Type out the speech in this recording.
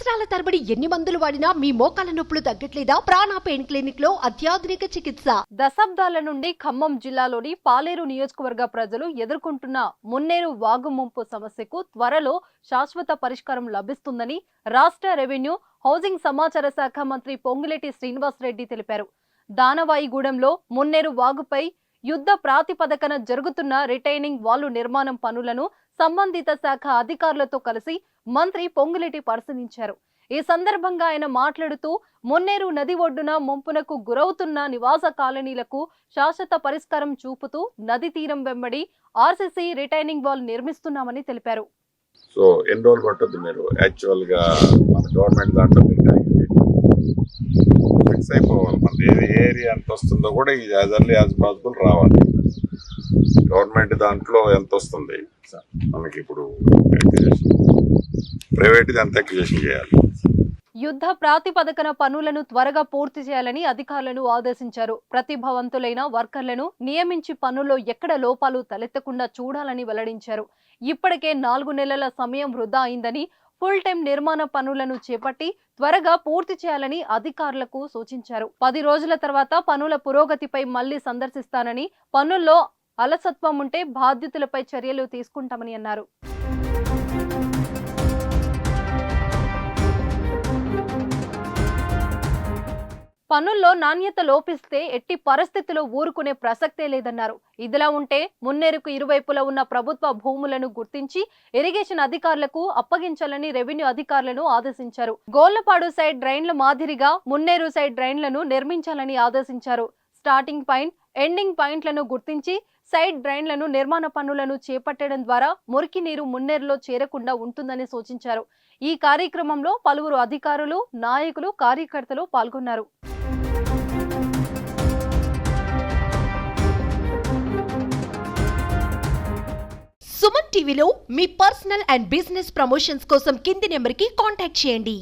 సంవత్సరాల తరబడి ఎన్ని మందులు వాడినా మీ మోకాల నొప్పులు తగ్గట్లేదా? ప్రాణ పెయిన్ క్లినిక్ లో అత్యాధునిక చికిత్స. దశాబ్దాల నుండి ఖమ్మం జిల్లాలోని పాలేరు నియోజకవర్గ ప్రజలు ఎదుర్కొంటున్న మున్నేరు వాగు ముంపు సమస్యకు త్వరలో శాశ్వత పరిష్కారం లభిస్తుందని రాష్ట్ర రెవెన్యూ, హౌసింగ్ సమాచార శాఖ మంత్రి పొంగులేటి శ్రీనివాసరెడ్డి తెలిపారు. దానవాయిగూడెంలో మున్నేరు వాగుపై యుద్ధ ప్రాతిపదికన జరుగుతున్న రిటైనింగ్ వాలు నిర్మాణం పనులను సంబంధిత శాఖ అధికారులతో కలిసి మంత్రి పొంగులేటి పరిశీలించారు. ఈ సందర్భంగా ఆయన మాట్లాడుతూ మున్నేరు నది ఒడ్డున ముంపునకు గురవుతున్న నివాస కాలనీలకు శాశ్వత పరిష్కారం చూపుతూ నది తీరం వెంబడి ఆర్సీసీ రిటైనింగ్ వాల్ నిర్మిస్తున్నామని తెలిపారు. సో ఎన్ని రోజులు పట్టుద్ది మీరు యాక్చువల్ గా మన గవర్నమెంట్ దాంట్లో ఫిక్స్ అయిపోవాలి. మన ఏరియా ఎంత వస్తుందో కూడా ఇది యాజ్ ఎర్లీ యాజ్ పాసిబుల్ రావాలి. గవర్నమెంట్ దాంట్లో ఎంత వస్తుంది మనకి ఇప్పుడు ప్రైవేట్ ఎంత అక్విజిషన్ చేయాలి. యుద్ధ ప్రాతిపదికన పనులను త్వరగా పూర్తి చేయాలని అధికారులను ఆదేశించారు. ప్రతిభావంతులైన వర్కర్లను నియమించి పనుల్లో ఎక్కడ లోపాలు తలెత్తకుండా చూడాలని వెల్లడించారు. ఇప్పటికే 4 నెలల సమయం వృధా అయిందని, ఫుల్ టైం నిర్మాణ పనులను చేపట్టి త్వరగా పూర్తి చేయాలని అధికారులకు సూచించారు. 10 రోజుల తర్వాత పనుల పురోగతిపై మళ్లీ సందర్శిస్తానని, పనుల్లో అలసత్వం ఉంటే బాధ్యతలపై చర్యలు తీసుకుంటామని అన్నారు. పనుల్లో నాణ్యత లోపిస్తే ఎట్టి పరిస్థితుల్లో ఊరుకునే ప్రసక్తే లేదన్నారు. ఇదిలా ఉంటే మున్నేరుకు ఇరువైపులా ఉన్న ప్రభుత్వ భూములను గుర్తించి ఇరిగేషన్ అధికారులకు అప్పగించాలని రెవెన్యూ అధికారులను ఆదేశించారు. గోళ్లపాడు సైడ్ డ్రైన్ల మాదిరిగా మున్నేరు సైడ్ డ్రైన్లను నిర్మించాలని ఆదేశించారు. స్టార్టింగ్ పాయింట్, ఎండింగ్ పాయింట్లను గుర్తించి సైడ్ డ్రైన్లను నిర్మాణ పనులను చేపట్టడం ద్వారా మురికి నీరు మున్నేరులో చేరకుండా ఉంటుందని సూచించారు. ఈ కార్యక్రమంలో పలువురు అధికారులు, నాయకులు, కార్యకర్తలు పాల్గొన్నారు. సుమన్ టీవీలో మీ పర్సనల్ అండ్ బిజినెస్ ప్రమోషన్స్ కోసం కింది నెంబర్కి కాంటాక్ట్ చేయండి.